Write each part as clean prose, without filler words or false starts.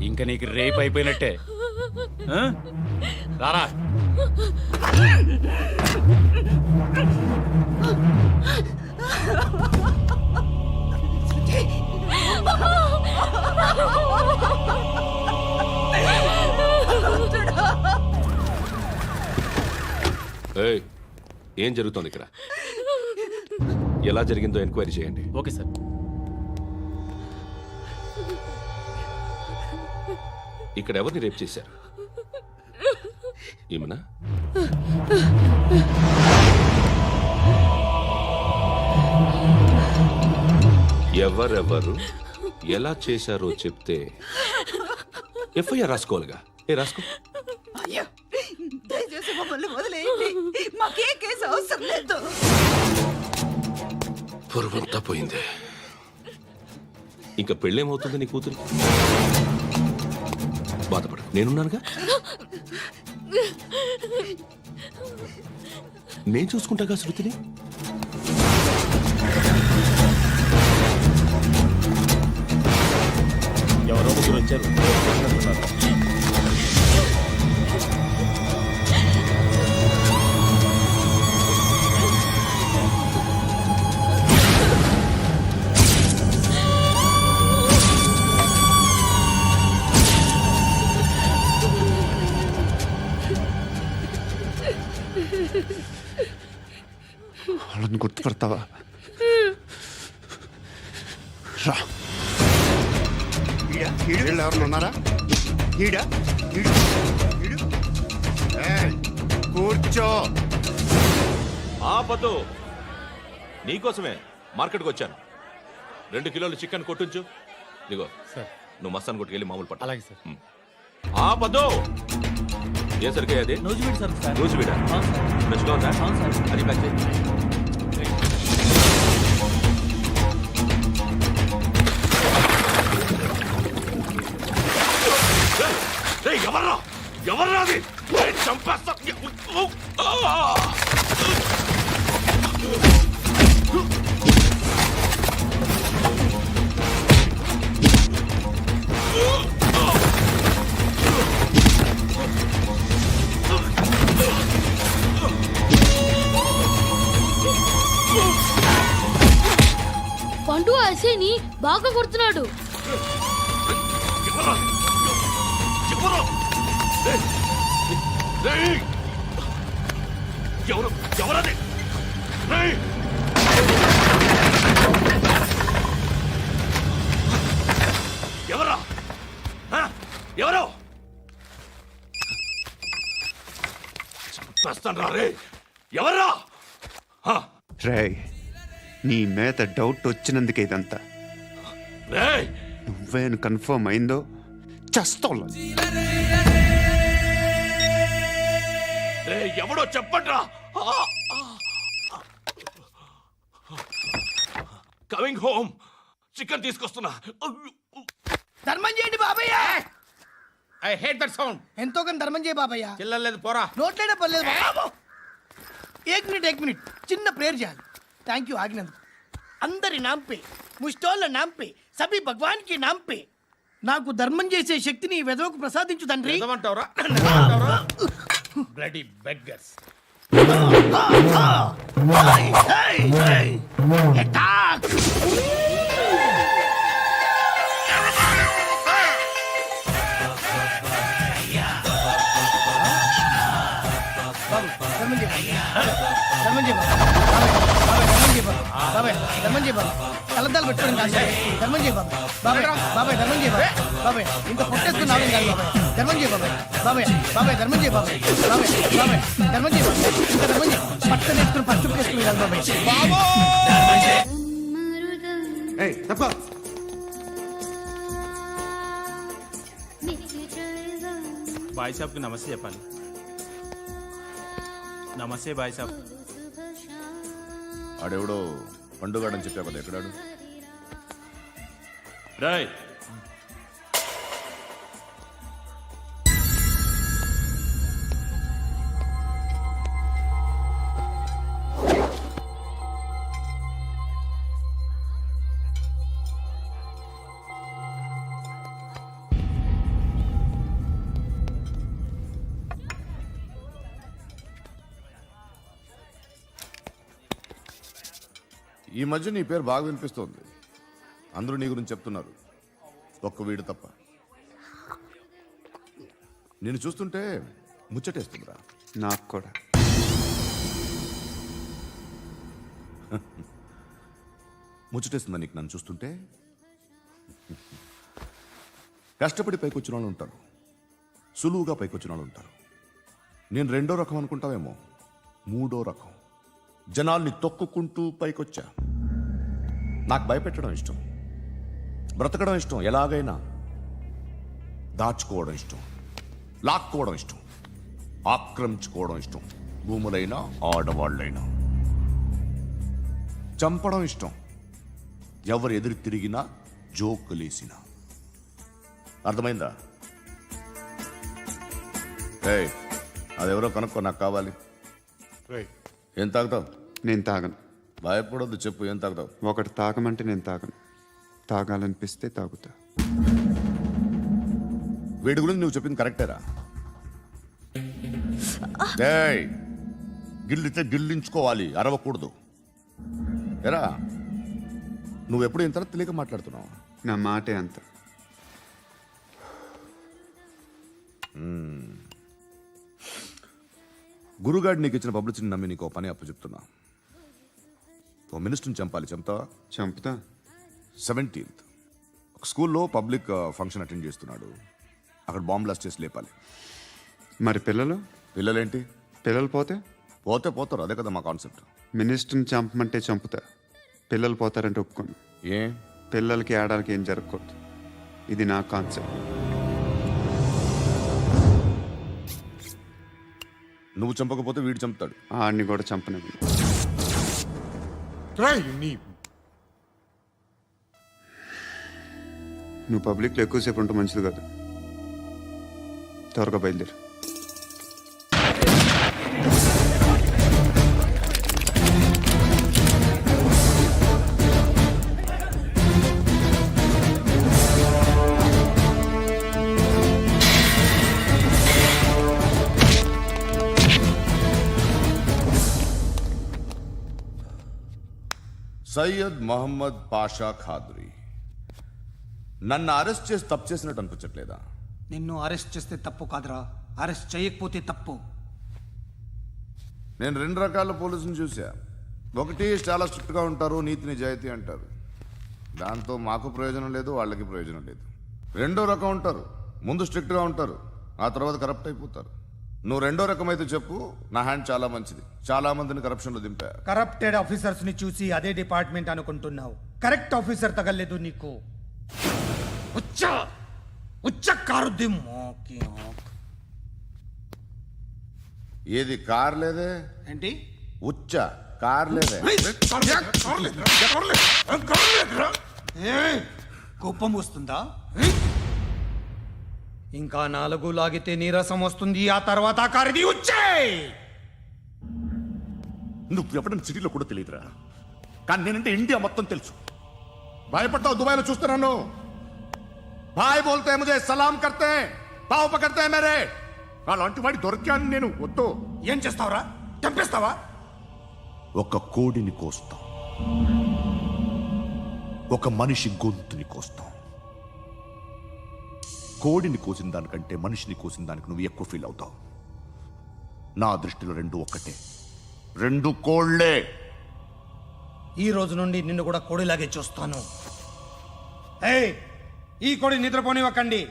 ఇంక నీకు రేపు అయిపోయినట్టే. రారా. ఏం జరుగుతోంది ఇక్కడ? ఎలా జరిగిందో ఎంక్వైరీ చేయండి. Okay sir. ఇక్కడ ఎవరిని రేప్ చేశారు? ఈమెనా? ఎవరెవరు ఎలా చేశారో చెప్తే ఎఫ్ఐఆర్ రాసుకోవాలిగా. రాసుకో. దయచేసి మమ్మల్ని వదిలేయండి, మాకే కేసు అవసరం లేదు. పొరువంతా పోయింది. ఇంకా పెళ్ళేమవుతుంది నీ కూతురు? బాధపడు, నేనున్నానుగా. నేను చూసుకుంటాగా శృతిని. ఎవరో ముగ్గురు వచ్చారు. వాళ్ళని గుర్తుపడతావా? రా. వీళ్ళు ఎవరు ఉన్నారా? కూర్చో. ఆపదు. నీకోసమే మార్కెట్కి వచ్చాను. 2 కిలోలు చికెన్ కొట్టించు. ఇదిగో సార్. నువ్వు మస్తాన్ కొట్టుకెళ్ళి మామూలు పట్టు. అలాగే సార్. ఆపదు. ఏ సరికే అది? నూజివీడు సార్. నూజివీడా? ఫ్రెష్గా ఉందా? అది ప్యాక్ చేయి. ఎవర్రా? ఎవర్రా అది? చంపేస్తా. పండు అసేని బాగా కొడుతున్నాడు. ఎవరది? ఎవరా? ఎవరు? చంపేస్తాను రా రే. ఎవరా? రే, నీ మీద డౌట్ వచ్చినందుకే ఇదంతా. నువ్వేను కన్ఫర్మ్ అయిందో చస్తావు. ఎవడో చెప్పండ్రా. Coming home. చికెన్ తీసుకొస్తున్నా. ధర్మం చేయండి బాబయ్య. I hate that sound. ఎంతో కానీ ధర్మం చేయ బాబయ్య. చిల్లలేదు పోరా. నోట్లేనే పర్లేదు బాబు. एक मिनट చిన్న ప్రేయర్ చేయాలి. థ్యాంక్ యూ ఆగినందుకు. అందరి నామ్ పే, ముష్టోళ్ళ నామ్ పే, సభీ భగవాన్ కి నామ్ పే నాకు ధర్మం చేసే శక్తిని ఈ వెదవకు ప్రసాదించు తండ్రి. ఏమంటావురా? Bloody beggars. అటాక్. ధర్మం చేయ బాబాయ్. కలద్దాలు పెట్టుకోండి కాదు. ధర్మం చేయ బాబాయ్. బాబాయ్ ధర్మం చేయ బాబాయ్. ఇంకా పొట్టేసుకున్నావు కాదు బాబాయ్. ధర్మం చేయ బాబాయ్. ధర్మం చేయ బాబాయ్. ధర్మం చేయ బాబాయ్. ఇంకా ధర్మం చేయ. పట్టణ వేసుకుని పట్టు వేసుకుని కాదు బాబాయ్. తప్ప. బాయ్ సాబ్కి నమస్తే చెప్పాలి. నమస్తే బాయ్ సాబ్. ఆడెవడో పండుగాడని చెప్పా కదా, ఎక్కడాడు? రాయ్, ఈ మధ్య నీ పేరు బాగా వినిపిస్తోంది. అందరూ నీ గురించి చెప్తున్నారు, ఒక్క వీడు తప్ప. నేను చూస్తుంటే ముచ్చటేస్తుందిరా. నాకు కూడా. ముచ్చటేస్తుందా నీకు నన్ను చూస్తుంటే? కష్టపడి పైకొచ్చిన వాళ్ళు ఉంటారు, సులువుగా పైకొచ్చిన వాళ్ళు ఉంటారు. నేను రెండో రకం అనుకుంటావేమో, మూడో రకం. జనాల్ని తొక్కుకుంటూ పైకొచ్చా. నాకు భయపెట్టడం ఇష్టం, బ్రతకడం ఇష్టం, ఎలాగైనా దాచుకోవడం ఇష్టం, లాక్కోవడం ఇష్టం, ఆక్రమించుకోవడం ఇష్టం. భూములైనా ఆడవాళ్ళైనా చంపడం ఇష్టం, ఎవరు ఎదురు తిరిగినా జోకులేసినా. అర్థమైందా? ఏయ్, అదెవరో కనుక్కో, నాకు కావాలి. ఏం తాగుతావు? నేను తాగను. భయపడొద్దు, చెప్పు ఏం తాగుతావు? ఒకటి తాగమంటే నేను తాగను. తాగాలనిపిస్తే తాగుతా. వీడి గురించి నువ్వు చెప్పింది కరెక్టేరా? ఏయ్, గిల్లితే గిల్లించుకోవాలి, అరవకూడదు. ఎరా, నువ్వెప్పుడు ఇంత తెలియక మాట్లాడుతున్నావు? నా మాటే అంత. గురుగాడు నీకు ఇచ్చిన పబ్లిసిటీని నమ్మి నీకు ఓ పని అప్పు చెప్తున్నా. ఓ మినిస్టర్ని చంపాలి, చంపుతావా? చంపుతా. 17th ఒక స్కూల్లో పబ్లిక్ ఫంక్షన్ అటెండ్ చేస్తున్నాడు. అక్కడ బాంబ్ బ్లాస్ట్ చేసి లేపాలి. మరి పిల్లలు? పిల్లలేంటి? పిల్లలు పోతే పోతే పోతారు, అదే కదా మా కాన్సెప్ట్. మినిస్టర్ని చంపమంటే చంపుతా. పిల్లలు పోతారంటే ఒప్పుకోను. ఏ? పిల్లలకి ఆడాలకి ఏం జరగకూడదు. ఇది నా కాన్సెప్ట్. నువ్వు చంపకపోతే వీడు చంపుతాడు. ఆడిని కూడా చంపనివ్వను. నువ్వు పబ్లిక్లో ఎక్కువసేపు ఉంటే మంచిది కాదు. త్వరగా బయలుదేరు. సయ్యద్ మహమ్మద్ పాషా ఖాద్రీ. నన్ను అరెస్ట్ చేసి తప్పు చేసినట్టు అనిపించట్లేదా? నిన్ను అరెస్ట్ చేస్తే తప్పు కాదురా, అరెస్ట్ చేయకపోతే తప్పు. నేను 2 రకాల పోలీసుని చూసా. ఒకటి చాలా స్ట్రిక్ట్గా ఉంటారు, నీతి నిజాయితీ అంటారు. దాంతో మాకు ప్రయోజనం లేదు, వాళ్ళకి ప్రయోజనం లేదు. రెండో రకం ఉంటారు, ముందు స్ట్రిక్ట్గా ఉంటారు, ఆ తర్వాత కరప్ట్ అయిపోతారు. నువ్వు రెండో రకం అయితే చెప్పు, నా హ్యాండ్ చాలా మంచిది. చాలా మందిని కరప్షన్లో దింపా. కరప్టెడ్ ఆఫీసర్స్ ని చూసి అదే డిపార్ట్మెంట్ అనుకుంటున్నావు. కరెక్ట్ ఆఫీసర్ తగలేదు నీకు. ఉచ్చ కారుద్ది మోకి ఆక్. ఏది కార్ లేదే? ఏంటి? ఉచ్చ కార్ లేదే? కోపం వస్తుందా? ఇంకా 4 లాగితే నీరసం వస్తుంది, ఆ తర్వాత కారిది ఉచ్చే. నువ్వు ఎప్పుడైనా సిటీలో కూడా తెలియదురా, కానీ నేనంటే ఇండియా మొత్తం తెలుసు. భయపడతావు? దుబాయ్లో చూస్తున్నాను. భాయ్ బోల్తే ముజే సలాం కర్తే పావు పకర్తే మేరే. అలాంటి వాడి దొరికాను నేను. వద్దు. ఏం చేస్తావురా? చంపేస్తావా? ఒక కోడిని కోస్తాం, ఒక మనిషి గొంతుని కోస్తాం. కోడిని కోసిన దానికంటే మనిషిని కోసిన దానికి నువ్వు ఎక్కువ ఫీల్ అవుతావు. నా దృష్టిలో 2 ఒక్కటే, 2 కోళ్లే. ఈ రోజు నుండి నిన్ను కూడా కోడిలాగే చూస్తాను. ఏయ్, ఈ కోడి నిద్రపోనివ్వకండి.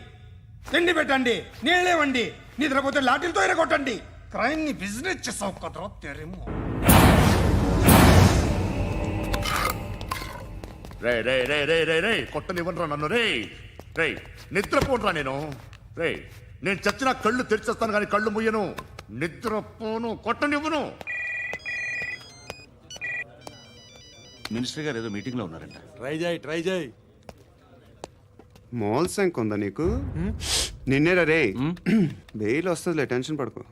తిండి పెట్టండి, నీళ్ళేవండి. నిద్రపోతే లాఠీలతో ఎరగొట్టండి. క్రైమ్ ని బిజినెస్ చేసావు కదరా తెరేమో. రే రే రే రే రే రే కొట్టనివ్వనరా నన్ను. రే రే నిద్రపోనరా నేను. రే నేను చచ్చిన కళ్ళు తెరిచేస్తాను కానీ కళ్ళు ముయ్యను. నిద్రపోను, కొట్టనివ్వను. మినిస్టర్ గారు ఏదో మీటింగ్లో ఉన్నారంట. ట్రై చేయి. మోల్ సంక్ ఉందా నీకు? నిన్నేరా రే. బెయిల్ వస్తుందిలే, టెన్షన్ పడుకో.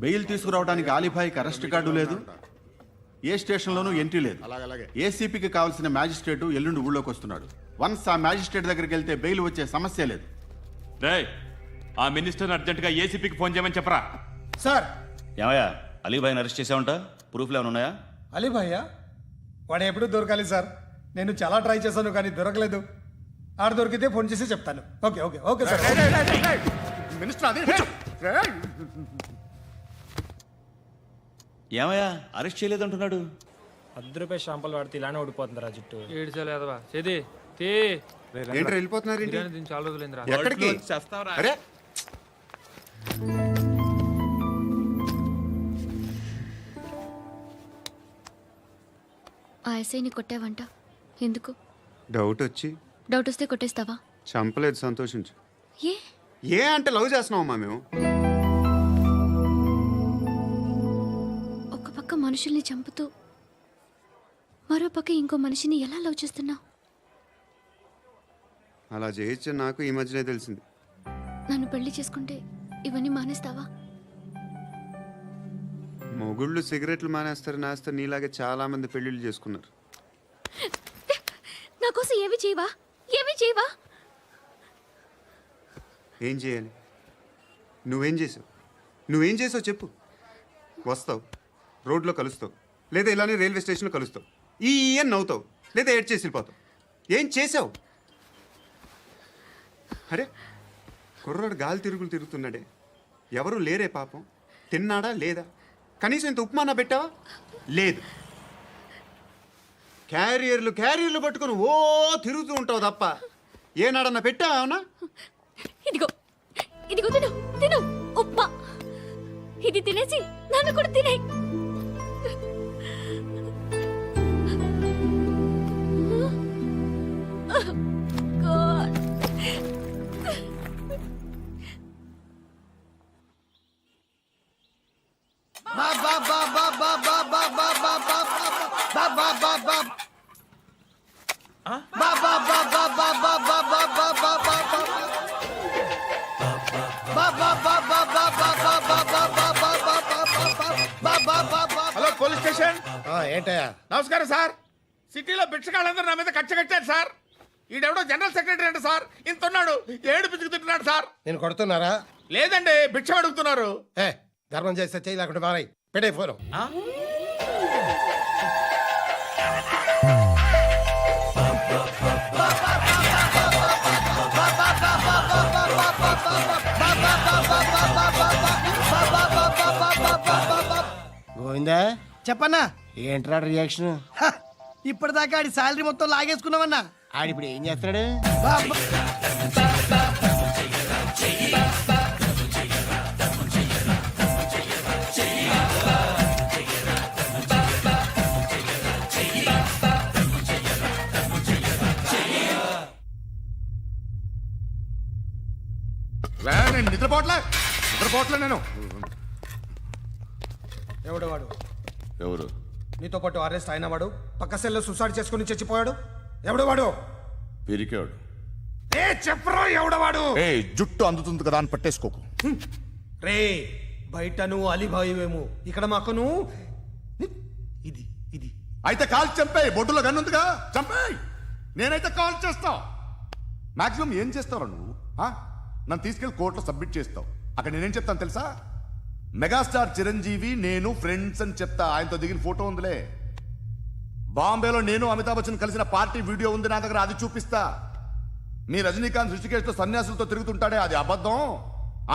బెయిల్ తీసుకురావడానికి ఆలిభాయికి అరెస్ట్ కార్డు లేదు, ఏ స్టేషన్లోనూ ఎంట్రీ లేదు. ఏసీపీకి కావాల్సిన మ్యాజిస్ట్రేటు ఎల్లుండి ఊళ్ళోకి వస్తున్నాడు. వన్స్ ఆ మ్యాజిస్ట్రేట్ దగ్గరికి వెళ్తే బెయిల్ వచ్చే సమస్య లేదు. ఆ మినిస్టర్ అర్జెంటుగా ఏసీపీకి ఫోన్ చేయమని చెప్పరా. సార్, ఏమయ్యా, అలీభాయిని అరెస్ట్ చేసావంట? ప్రూఫ్లు ఏమైనా ఉన్నాయా? అలీ భయ్యా వాడు ఎప్పుడు దొరకాలి సార్. నేను చాలా ట్రై చేశాను కానీ దొరకలేదు. ఆడ దొరికితే ఫోన్ చేసి చెప్తాను. Okay okay okay sir. Minister అదే ఏమయ్యా అరెస్ట్ చేయలేదంటున్నాడు? ₹10 షాంపూలు వాడితే ఇలానే ఓడిపోతుంది రా జుట్టు. ఏడ్చలేదవా చేది తీ ఏంటి వెళ్ళిపోతున్నారు ఏంటి? బిర్యానీ తిని చాలా రోజులైందిరా. ఎక్కడికి? అరే ఆ ఎస్ఐని కొట్టావంట, ఎందుకు? డౌట్ వచ్చి డౌట్ వస్తే కొట్టేస్తావా? చంపలేదు, సంతోషించు. ఏ ఏ అంటే లవ్ చేస్తున్నామమ్మా మేము. ఒక పక్క మనుషుల్ని చంపుతూ మరో పక్క ఇంకో మనిషిని ఎలా లవ్ చేస్తున్నావు? అలా చేయొచ్చు నాకు ఈ మధ్యనే తెలిసింది. నన్ను పెళ్లి చేసుకుంటే ఇవన్నీ మానేస్తావా? మొగుళ్ళు సిగరెట్లు మానేస్తారు, నాస్తారు. నీలాగే చాలా మంది పెళ్లిళ్ళు చేసుకున్నారు. నా కోసం ఏమి చేయవా? ఏమి చేయవా? ఏం చేయాలి? నువ్వేం చేసావు? నువ్వేం చేసావు చెప్పు. వస్తావు, రోడ్లో కలుస్తావు, లేదా ఇలానే రైల్వే స్టేషన్లో కలుస్తావు, ఈ అని నవ్వుతావు, లేదా ఏడ్ చేసి వెళ్ళిపోతావు. ఏం చేసావు? అరే కుర్రాడు గాలి తిరుగులు తిరుగుతున్నాడే, ఎవరు లేరే పాపం. తిన్నాడా లేదా? కనీసం ఇంత ఉప్మానా పెట్టావా? లేదు. క్యారియర్లు పట్టుకొని ఓ తిరుగుతూ ఉంటావు తప్ప ఏనాడన్నా పెట్టావా? అవునా? ఇదిగో ఇదిగో తిను తిను ఉప్మా. ఇది తినేసి నన్ను కూడా తినే. Hello police station. ఏంటయ్యా? నమస్కారం సార్. సిటీలో భిక్షగాళ్ళందరూ నా మీద కచ్చ కట్టారు సార్. ఈడెవడో జనరల్ సెక్రటరీ అంట సార్. ఇంత ఉన్నాడు, ఏడు పిచ్చుకు తింటున్నాడు సార్. నేను కొడుతున్నారా? లేదండి, భిక్ష అడుగుతున్నారు. ఏ ధర్మం చేస్తే చేయి, లేకుంటే మారాయి. పెట్టే ఫోను. గోవిందా చెప్పన్నా. ఏంట్రా రియాక్షన్? ఇప్పటిదాకా ఆడి శాలరీ మొత్తం లాగేసుకున్నావన్నా. ఆడిప్పుడు ఏం చేస్తున్నాడు? నేను నిద్రపోవట్లే నేను. ఎవడు వాడు? ఎవరు? నీతో పాటు అరెస్ట్ అయిన వాడు, పక్క సెల్లో సూసైడ్ చేసుకుని చచ్చిపోయాడు. ఎవడు వాడు? పిరికాడు. ఏ చెప్పరా ఎవడవాడు? ఏ జుట్టు అందుతుంది కదా అని పట్టేసుకోకు. రే బయట నువ్వు అలీబాయివేమో, ఇక్కడ మాకు నువ్వు ఇది ఇది. అయితే కాల్ చంపేయి. బొడ్డులో గన్నుందిగా, చంపేయి. నేనైతే కాల్ చేస్తా. మాక్సిమం ఏం చేస్తావు నువ్వు? నన్ను తీసుకెళ్లి కోర్టులో సబ్మిట్ చేస్తావు. అక్కడ నేనేం చెప్తాను తెలుసా? మెగాస్టార్ చిరంజీవి నేను ఫ్రెండ్స్ అని చెప్తా. ఆయనతో దిగిన ఫోటో ఉందిలే. బాంబేలో నేను అమితాబ్ బచ్చన్ కలిసిన పార్టీ వీడియో ఉంది నా దగ్గర, అది చూపిస్తా. మీ రజనీకాంత్ ఋషికేష్తో సన్యాసులతో తిరుగుతుంటాడే, అది అబద్ధం.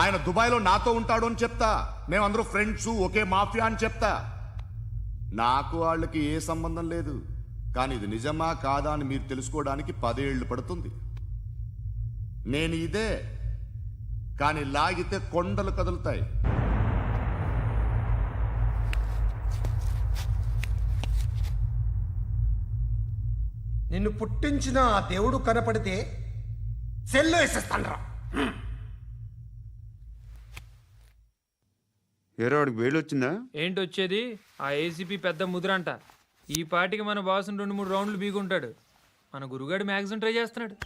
ఆయన దుబాయ్లో నాతో ఉంటాడు అని చెప్తా. మేమందరూ ఫ్రెండ్స్, ఒకే మాఫియా అని చెప్తా. నాకు వాళ్ళకి ఏ సంబంధం లేదు. కానీ ఇది నిజమా కాదా అని మీరు తెలుసుకోవడానికి 10 ఏళ్ళు పడుతుంది. నేను ఇదే, కానీ లాగితే కొండలు కదులుతాయి. నిన్ను పుట్టించిన ఆ దేవుడు కనపడితే సెల్లో వేసేస్తాను. ఏరో వాడికి వేలు వచ్చిందా? ఏంటి వచ్చేది? ఆ ఏసీపీ పెద్ద ముద్రంట. ఈ పాటికి మన బాసుని 2-3 రౌండ్లు బీగుంటాడు. మన గురుగాడు మ్యాగజైన్ ట్రై చేస్తున్నాడు.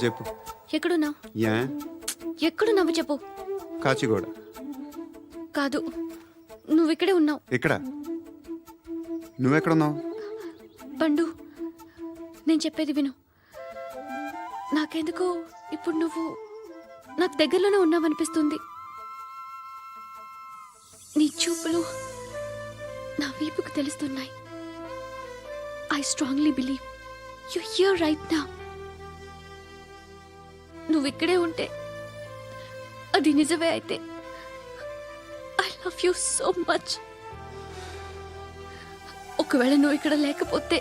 చెప్పు. ఎక్కడున్నావు? యా ఎక్కడున్నావు చెప్పు. కాచిగూడ. కాదు, నువ్వు ఇక్కడే ఉన్నావు. ఇక్కడ నువ్వెక్కడున్నావు? పండు, నేను చెప్పేది విను. నాకెందుకో ఇప్పుడు నువ్వు నాకు దగ్గరలోనే ఉన్నావనిపిస్తుంది. నీ చూపులు నా వీపుకు తెలుస్తున్నాయి. I strongly believe you here right now. నువ్వు ఇక్కడే ఉంటే అది నిజమే అయితే I love you so much. ఒకవేళ నువ్వు ఇక్కడ లేకపోతే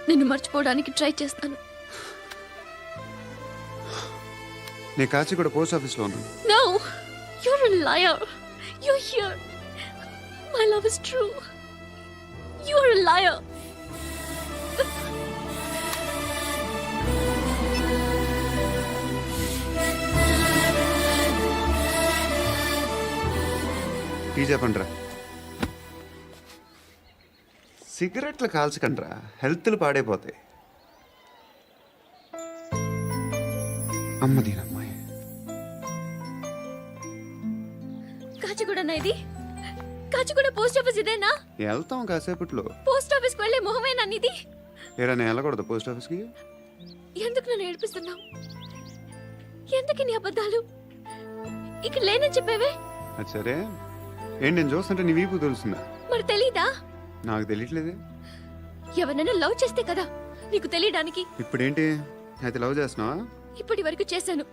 నిన్ను మర్చిపోవడానికి ట్రై చేస్తాను. నేను కాచిగూడ పోస్ట్ ఆఫీస్లో ఉన్నాను. No, you're a liar. You're here. My love is true. You're a liar. Tea చెప్పండిరా. సిగరెట్లు కాల్చకండ్రా, హెల్త్లు పాడైపోతాయి. అమ్మదీనమ్మాయి. కాచిగూడనా ఇది? కాచిగూడ పోస్ట్ ఆఫీస్ ఇదేనా? వెళ్తాం కాసేపట్లో. పోస్ట్ ఆఫీస్ కు వెళ్ళే మొహమేనా నీది? ఏరా నేను వెళ్ళకూడదు పోస్ట్ ఆఫీస్కి? ఎందుకు నన్ను ఏడిపిస్తున్నావు? ఎందుకు నీ అబద్ధాలు? ఇక్కడ లేనని చెప్పేవే. అది సరే, ఏంటి నేను చూస్తుంటే నీ వీపు తెలుస్తుందా? మరి తెలీదా? నాకు తెలియట్లేదే. ఎవరైనా లవ్ చేస్తే కదా నీకు తెలియడానికి. ఇప్పుడేంటి అయితే లవ్ చేస్తున్నావా? ఇప్పటి వరకు చేశాను,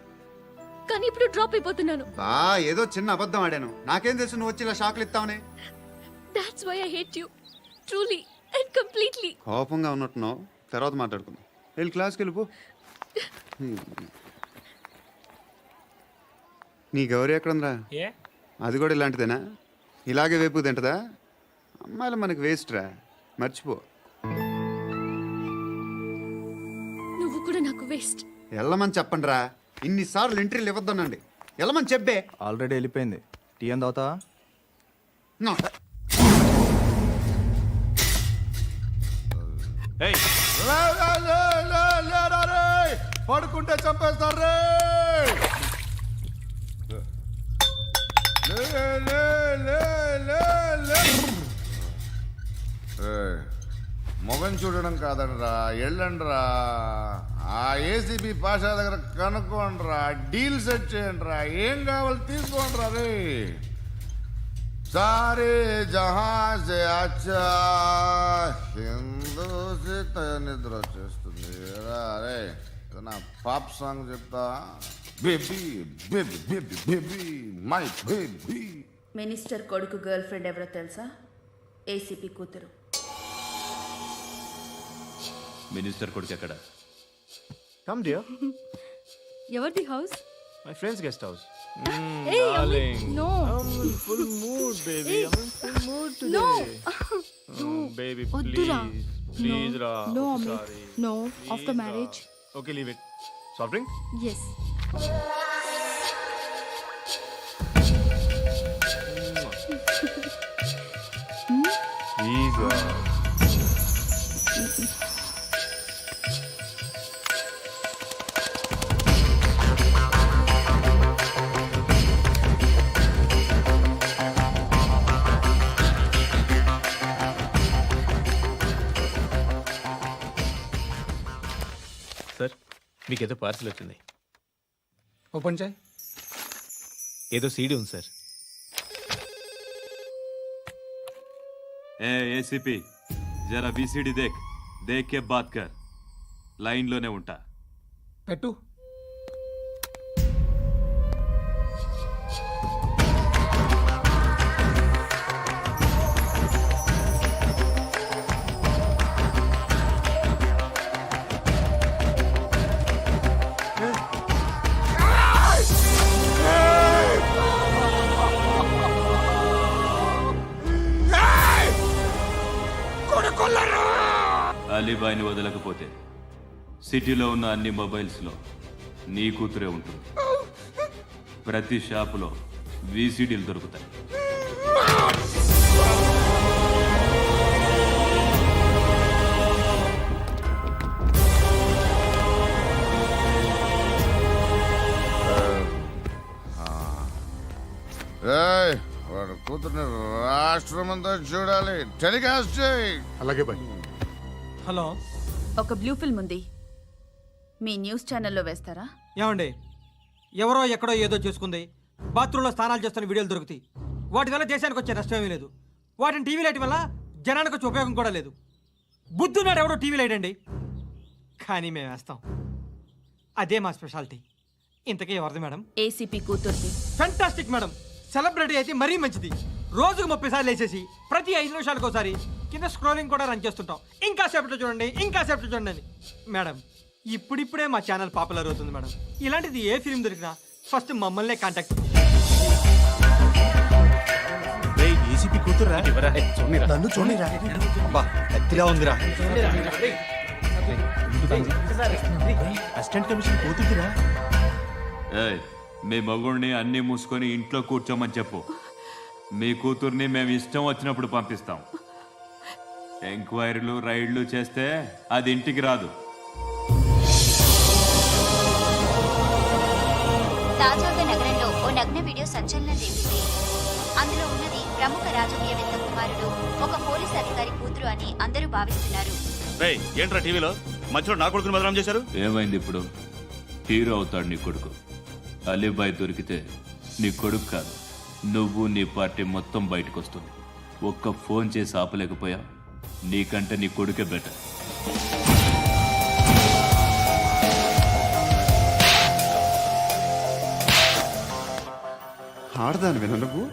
కానీ ఇప్పుడు డ్రాప్ అయిపోతున్నాను. ఏదో చిన్న అబద్ధం ఆడాను. నాకేం తెలుసు నువ్వు వచ్చి ఇలా షాక్లు ఇస్తావని. That's why I hate you. Truly and completely. కోపంగా ఉన్నట్టున్నావు, తర్వాత మాట్లాడుకుందాం. వెళ్ళి క్లాస్కి వెళ్ళిపో. నీ గౌరీ ఎక్కడుందిరా? అది కూడా ఇలాంటిదేనా? ఇలాగే వేపు తింటదా? అమ్మాయిలు మనకి వేస్ట్ రా, మర్చిపో. నువ్వు కూడా నాకు వేస్ట్. వెళ్ళమని చెప్పండి రా. ఇన్నిసార్లు ఎంట్రీలు ఇవ్వద్దనండి. వెళ్ళమని చెప్పే. ఆల్రెడీ వెళ్ళిపోయింది. టీ అని తాగుతావా? No. పడుకుంటే చంపేస్తారు. మొగం చూడడం కాదండ్రా, వెళ్ళండ్రా. ఆ ఏసీబీ పాషా దగ్గర కనుక్కోండ్రా, డీల్ సెట్ చేయండిరా, ఏం కావాలి తీసుకోండిరా. రే సారే జహా సే అచ్చా హిందూ నిద్ర వచ్చేస్తుంది. రే నా పాప్ సాంగ్ చెప్తా. Baby baby baby baby my baby. Minister కొడుకు గర్ల్ ఫ్రెండ్ ఎవరో తెలుసా? ఏసీపీ కూతురు. మినిస్టర్ కొడుకు ఎక్కడ? Come dear. ఎవరిది house? My friend's guest house. Hey, Darling. no. I'm in full mood, baby. Hey. I'm in full mood today. No. Baby, వద్దురా. please. Please, Ra. No, I'm Amit. sorry. No, Please, after Ra. marriage. Okay, leave it. Soft drink? Yes. Please, Ra. Sir, మీకేదో parcel వచ్చింది. Open చేయి. ఏదో CD ఉంది sir. ACP జరా VCD దేక్ కే బాత్ కర్. లైన్లోనే ఉంటా. పెట్టు. అలీబాయిని వదలకపోతే సిటీలో ఉన్న అన్ని మొబైల్స్లో నీ కూతురే ఉంటుంది. ప్రతి షాపులో వీసీడీలు దొరుకుతాయి. కూతుర్ని రాష్ట్రమంతా చూడాలి. టెలికాస్ట్ చేయి. అలాగే బాయ్. హలో, ఒక బ్లూ ఫిల్మ్ ఉంది, మీ న్యూస్ ఛానల్లో వేస్తారా? ఏమండి, ఎవరో ఎక్కడో ఏదో చేసుకుంది, బాత్రూంలో స్నానాలు చేస్తున్న వీడియోలు దొరుకుతాయి. వాటి వల్ల దేశానికి వచ్చే నష్టమేమీ లేదు. వాటిని టీవీ లైట్ వల్ల జనానికి వచ్చే ఉపయోగం కూడా లేదు. బుద్ధున్నాడు ఎవడో టీవీ లైట్ అండి, కానీ మేము వేస్తాం. అదే మా స్పెషాలిటీ. ఇంతకీ ఎవరిది మేడం? ఏసీపీ కూతుర్ది. Fantastic madam. సెలబ్రిటీ అయితే మరీ మంచిది. రోజుకు 30 సార్లు వేసేసి ప్రతి 5 నిమిషాలకు ఒకసారి కింద స్క్రోలింగ్ కూడా రన్ చేస్తుంటాం. ఇంకా సేపట్లో చూడండి, ఇంకా సేపట్లో చూడండి అని. మేడం, ఇప్పుడిప్పుడే మా ఛానల్ పాపులర్ అవుతుంది మేడం. ఇలాంటిది ఏ ఫిల్మ్ దొరికినా ఫస్ట్ మమ్మల్నే కాంటాక్ట్. ఏసీపీ కూతురా? నన్ను చూడరా అతిగా ఉందిరా. అసిస్టెంట్ కమిషన్ కూతురా? ఏయ్, మీ మగుడిని అన్ని మూసుకొని ఇంట్లో కూర్చోమని చెప్పు. మీ కూతుర్ని మేము ఇష్టం వచ్చినప్పుడు పంపిస్తాం. ఎంక్వైరీలు రైడ్లు చేస్తే అది ఇంటికి రాదు. తాజాగా నగరంలో ఓ నగ్న వీడియో సంచలనం రేపింది. అందులో ఉన్నది ప్రముఖ రాజకీయవేత్త కుమారుడు, ఒక పోలీస్ అధికారి కూతురు అని అందరూ భావిస్తున్నారు. ఏంట్రా టీవీలో మధ్యలో నా కొడుకుని బదనాం చేశారు? ఏమైంది ఇప్పుడు? హీరో అవుతాడు నీ కొడుకు. అలీబాయ్ దొరికితే నీ కొడుకు కాదు, నువ్వు నీ పార్టీ మొత్తం బయటకు వస్తుంది. ఒక్క ఫోన్ చేసి ఆపలేకపోయా, నీకంటే నీ కొడుకే బెటర్. ఆడదాను విన నువ్వు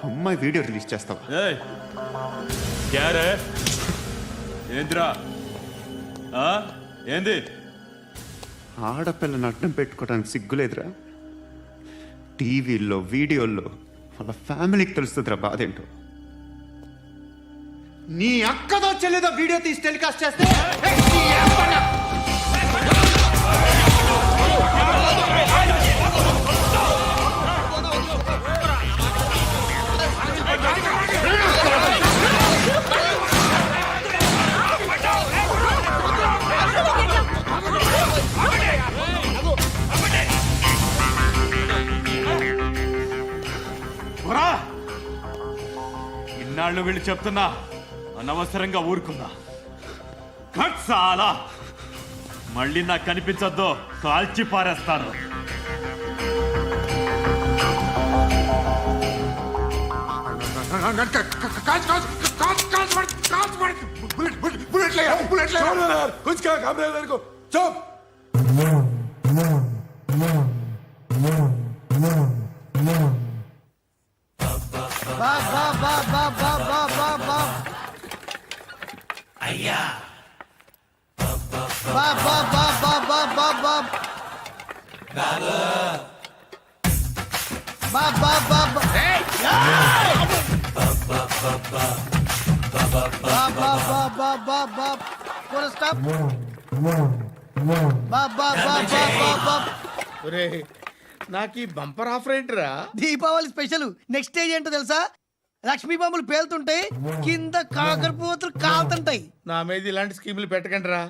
అమ్మాయి వీడియో రిలీజ్ చేస్తావా? ఏయ్, క్యారే ఏంద్రా? ఏంది? ఆడపిల్లని అడ్డం పెట్టుకోవడానికి సిగ్గులేదురా? టీవీల్లో వీడియోల్లో వాళ్ళ ఫ్యామిలీకి తెలుస్తుందిరా బాధేంటో. నీ అక్కదో చెల్లిదో వీడియో తీసి టెలికాస్ట్ చేస్తే ఇన్నాళ్ళు వీళ్ళు చెప్తున్నా అనవసరంగా ఊరుకుందా. చాలా మళ్ళీ నాకు కనిపించొద్దు, కాల్చి పారేస్తాను. నాకు ఈ బంపర్ ఆఫర్ ఏంటిరా? దీపావళి స్పెషల్. నెక్స్ట్ స్టేజ్ ఏంటో తెలుసా? లక్ష్మీ బాంబులు పేలుతుంటాయి, కింద కాకరపోతులు కాలుతుంటాయి. నా మీద ఇలాంటి స్కీములు పెట్టకండి రా.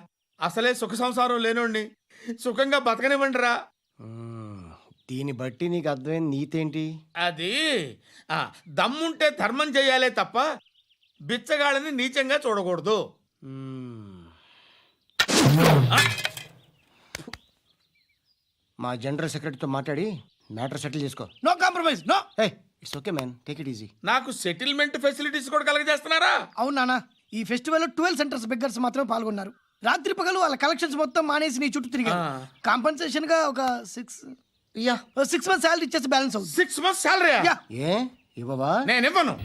అసలే సుఖ సంసారం లేనోడిని సుఖంగా బతకనివ్వండి రా. దీన్ని బట్టి నీకు అర్థమైన నీతేంటి? అది దమ్ముంటే ధర్మం చేయాలే తప్ప బిచ్చగాళ్ళని నీచంగా చూడకూడదు. మా జనరల్ సెక్రటరీతో మాట్లాడి మ్యాటర్ సెటిల్ చేసుకో. No compromise, no. It's okay man, take it easy. నాకు సెటిల్మెంట్ ఫెసిలిటీస్ కూడా కలగజేస్తున్నారా? అవును నాన్న, ఈ ఫెస్టివల్ 12 సెంటర్స్ బెగ్గర్స్ మాత్రమే పాల్గొన్నారు. రాత్రి పగలు వాళ్ళ కలెక్షన్స్ మొత్తం మానేసి నీ చుట్టూ తిరిగారు. కాంపన్సేషన్ గా ఒక 6 months సాలరీ ఇచ్చేసి బ్యాలెన్స్ అవుతుంది. 6 months సాలరీ? ఏ ఇవ్వవా? నేను ఇవ్వను.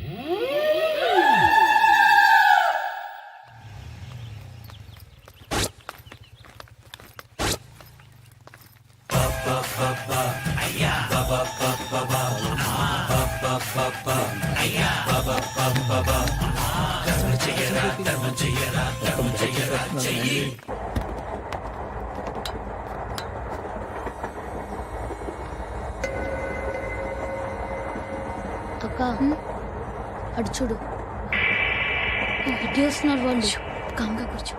అక్క, అడు చూడు, ఇటు వస్తున్నారు వాళ్ళు. కామ్గా కూర్చో.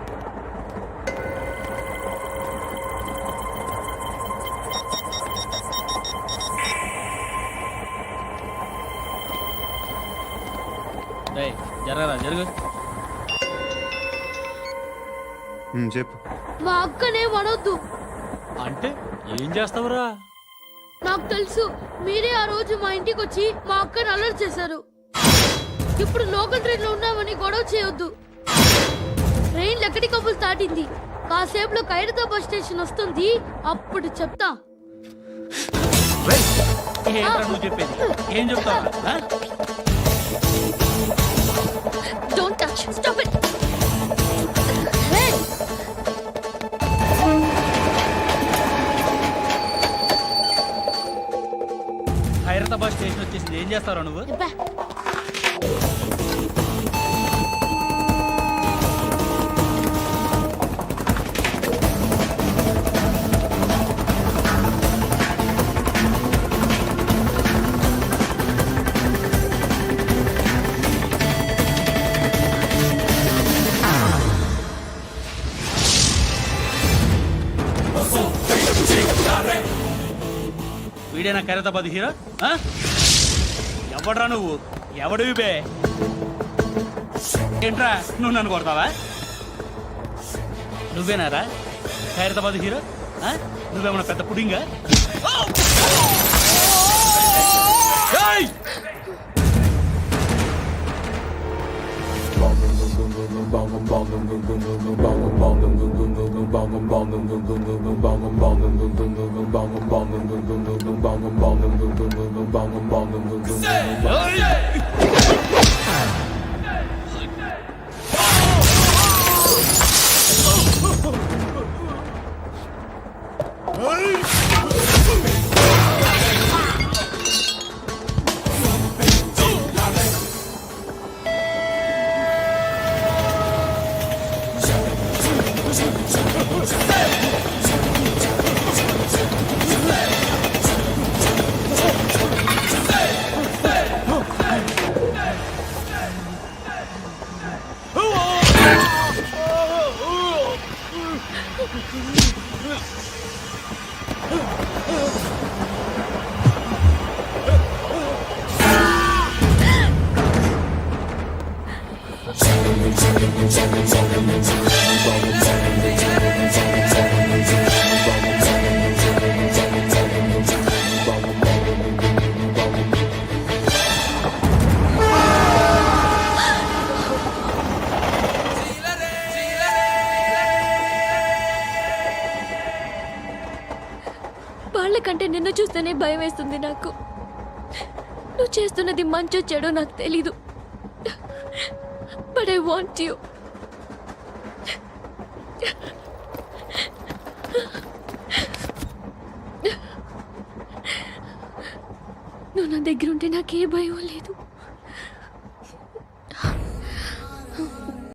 జరగరా జరుగు. చెప్పు. మా అక్కనే వనొద్దు. అంటే ఏం చేస్తావురా? నాకు తెలుసు, మీరే ఆ రోజు మా ఇంటికి వచ్చి మా అక్కని అలర్ట్ చేశారు. ఇప్పుడు లోకల్ ట్రైన్ లో ఉన్నామని గొడవ చేయొద్దు. ట్రైన్ లక్కడి కబుల్ దాటింది. కాసేపులో ఖైరతాబాద్ స్టేషన్ వస్తుంది, అప్పుడు చెప్తా. నువ్వు చెప్పేది ఏం చెప్తావు? Don't touch, stop it. Khairatabad station వచ్చేసింది, ఏం చేస్తావు నువ్వు? వీడేనా ఖైరతాబాద్ హీరో? ఎవడ్రా నువ్వు? ఎవడివి బే? ఏంట్రా నువ్వు నన్ను కొడతావా? నువ్వేనారా ఖైరతాబాద్ హీరో? నువ్వేమన్నా పెద్ద పుడింగా? వాళ్ళకంటే నిన్ను చూస్తేనే భయం వేస్తుంది నాకు. నువ్వు చేస్తున్నది మంచో చెడో నాకు తెలీదు, బట్ ఐ వాంట్ యూ. నువ్వు నా దగ్గర ఉంటే నాకే భయం లేదు.